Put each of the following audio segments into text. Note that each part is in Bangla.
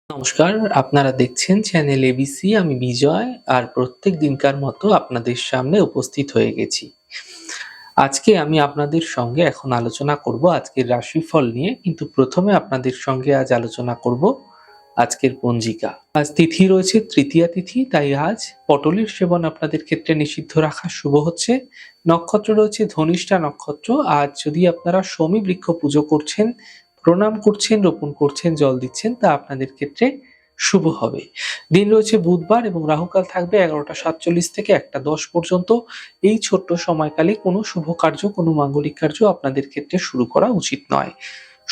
নমস্কার, আপনারা দেখছেন চ্যানেল এবিসি। আমি বিজয়। আর প্রত্যেক দিনকার মতো আপনাদের সামনে উপস্থিত হয়ে গেছি। আজকে আমি আপনাদের সঙ্গে এখন আলোচনা করব আজকের রাশিফল নিয়ে, কিন্তু প্রথমে আপনাদের সঙ্গে আজ আলোচনা করব আজকের পঞ্জিকা। আজ তিথি রয়েছে তৃতীয়া তিথি, তাই আজ পটলের সেবন আপনাদের ক্ষেত্রে নিষিদ্ধ রাখা শুভ হচ্ছে। নক্ষত্র রয়েছে ধনিষ্ঠা নক্ষত্র। আজ যদি আপনারা শমী বৃক্ষ পুজো করছেন, প্রণাম করছেন, রোপণ করছেন, জল দিচ্ছেন, তা আপনাদের ক্ষেত্রে শুভ হবে। দিন রয়েছে বুধবার এবং রাহুকাল থাকবে 11:47 থেকে 1:10 পর্যন্ত। এই ছোট্ট সময়কালে কোনো শুভ কার্য, কোনো মাঙ্গলিক কার্য আপনাদের ক্ষেত্রে শুরু করা উচিত নয়।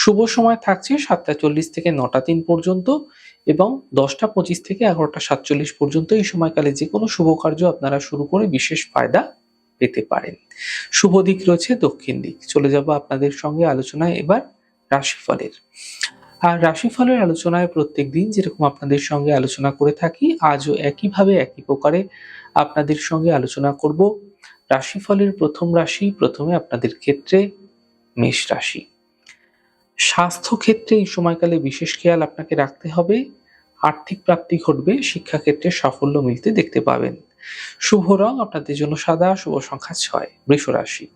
শুভ সময় থাকছে 7:40 থেকে 9:03 পর্যন্ত এবং 10:25 থেকে 11:47 পর্যন্ত। এই সময়কালে যে কোনো শুভ কার্য আপনারা শুরু করে বিশেষ ফায়দা পেতে পারেন। শুভ দিক রয়েছে দক্ষিণ দিক। চলে যাব আপনাদের সঙ্গে আলোচনায় এবার রাশিফলের। আর রাশিফলের আলোচনায় প্রত্যেকদিন যেরকম আপনাদের সঙ্গে আলোচনা করে থাকি, আজও একইভাবে একই প্রকারে আপনাদের সঙ্গে আলোচনা করব। রাশিফলের প্রথম রাশি, প্রথমে আপনাদের ক্ষেত্রে মেষ রাশি। স্বাস্থ্য ক্ষেত্রে এই সময়কালে বিশেষ খেয়াল আপনাকে রাখতে হবে। আর্থিক প্রাপ্তি ঘটবে, শিক্ষাক্ষেত্রে সাফল্য মিলতে দেখতে পাবেন। শুভ রং আপনাদের জন্য সাদা, শুভ সংখ্যা 6। বৃষ রাশি।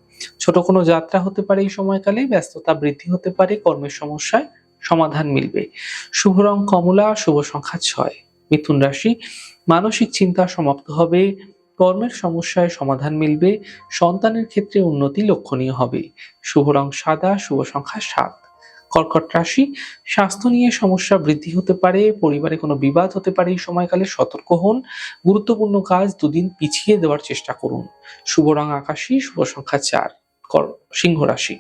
ছোট কোনো যাত্রা হতে পারে এই সময়কালে, ব্যস্ততা বৃদ্ধি হতে পারে, কর্মের সমস্যায় সমাধান মিলবে। শুভ রং কমলা, শুভ সংখ্যা 6। মিথুন রাশি। মানসিক চিন্তা সমাপ্ত হবে, কর্মের সমস্যায় সমাধান মিলবে, সন্তানের ক্ষেত্রে উন্নতি লক্ষণীয় হবে। শুভ রং সাদা, শুভ সংখ্যা 7। কর্কট রাশি। স্বাস্থ্য নিয়ে সমস্যা বৃদ্ধি হতে পারে, পরিবারে কোনো বিবাদ হতে পারে এই সময়কালে, সতর্ক হন। গুরুত্বপূর্ণ কাজ দুদিন পিছিয়ে দেওয়ার চেষ্টা করুন। শুভ রং আকাশী, শুভ সংখ্যা 4। সিংহ রাশি।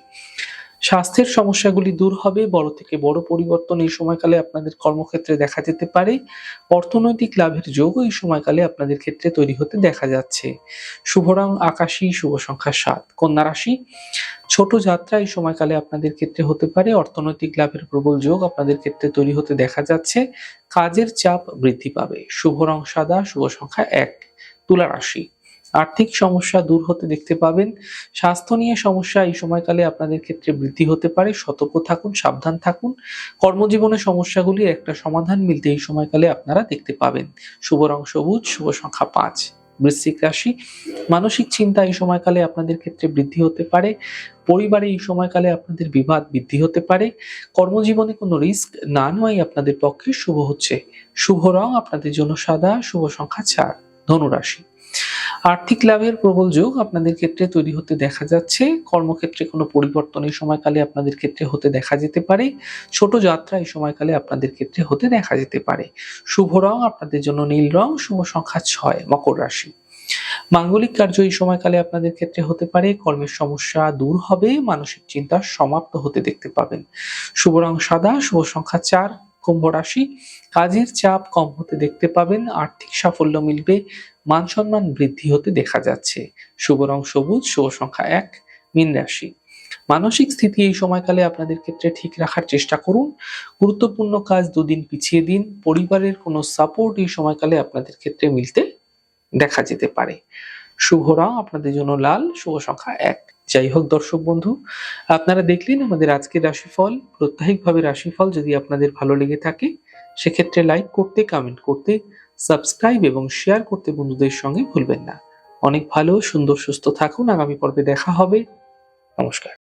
স্বাস্থ্যের সমস্যাগুলি দূর হবে, বড় থেকে বড় পরিবর্তন এই সময়কালে আপনাদের কর্মক্ষেত্রে দেখা যেতে পারে। অর্থনৈতিক লাভের যোগ এই সময়কালে আপনাদের ক্ষেত্রে তৈরি হতে দেখা যাচ্ছে। শুভ রং আকাশী, শুভ সংখ্যা 7। কন্যা রাশি। ছোট যাত্রা এই সময়কালে আপনাদের ক্ষেত্রে হতে পারে, অর্থনৈতিক লাভের প্রবল যোগ আপনাদের ক্ষেত্রে তৈরি হতে দেখা যাচ্ছে। কাজের চাপ বৃদ্ধি পাবে। শুভ রং সাদা, শুভ সংখ্যা 1। তুলা রাশি। আর্থিক সমস্যা দূর হতে দেখতে পাবেন। স্বাস্থ্য নিয়ে সমস্যা এই সময়কালে আপনাদের ক্ষেত্রে বৃদ্ধি হতে পারে, সতর্ক থাকুন, সাবধান থাকুন। কর্মজীবনে সমস্যাগুলির একটা সমাধান মিলতে এই সময়কালে আপনারা দেখতে পাবেন। শুভ রং সবুজ, শুভ সংখ্যা 5। বৃশ্চিক রাশি। মানসিক চিন্তা এই সময়কালে আপনাদের ক্ষেত্রে বৃদ্ধি হতে পারে, পরিবারে এই সময়কালে আপনাদের বিবাদ বৃদ্ধি হতে পারে। কর্মজীবনে কোনো রিস্ক না নেওয়াই আপনাদের পক্ষে শুভ হচ্ছে। শুভ রং আপনাদের জন্য সাদা, শুভ সংখ্যা 4। ধনুরাশি। আর্থিক লাভের প্রবল যোগ আপনাদের ক্ষেত্রে তৈরি হতে দেখা যাচ্ছে। কর্মক্ষেত্রে কোনো পরিবর্তন এই সময়কালে আপনাদের ক্ষেত্রে হতে দেখা যেতে পারে। ছোট যাত্রা এই সময়কালে আপনাদের ক্ষেত্রে হতে দেখা যেতে পারে। শুভ রং আপনাদের জন্য নীল রং, শুভ সংখ্যা 6। মকর রাশি। মাঙ্গলিক কার্য এই সময়কালে আপনাদের ক্ষেত্রে হতে পারে, কর্মের সমস্যা দূর হবে, মানসিক চিন্তা সমাপ্ত হতে দেখতে পাবেন। শুভ রং সাদা, শুভ সংখ্যা 4। কুম্ভ রাশি। কাজের চাপ কম হতে দেখতে পাবেন, আর্থিক সাফল্য মিলবে, মান সম্মান বৃদ্ধি হতে দেখা যাচ্ছে। শুভ রং সবুজ, শুভ সংখ্যা 1। মীন রাশি। মানসিক স্থিতি এই সময়কালে আপনাদের ক্ষেত্রে ঠিক রাখার চেষ্টা করুন। গুরুত্বপূর্ণ কাজ দুদিন পিছিয়ে দিন। পরিবারের কোনো সাপোর্ট এই সময়কালে আপনাদের ক্ষেত্রে মিলতে দেখা যেতে পারে। শুভ রং আপনাদের জন্য লাল, শুভ সংখ্যা 1। যাই হোক দর্শক বন্ধু, আপনারা দেখলেন আমাদের আজকের রাশিফল। প্রত্যাহিকভাবে রাশিফল যদি আপনাদের ভালো লেগে থাকে, সেক্ষেত্রে লাইক করতে, কমেন্ট করতে, সাবস্ক্রাইব এবং শেয়ার করতে বন্ধুদের সঙ্গে ভুলবেন না। অনেক ভালো, সুন্দর, সুস্থ থাকুন। আগামী পর্বে দেখা হবে। নমস্কার।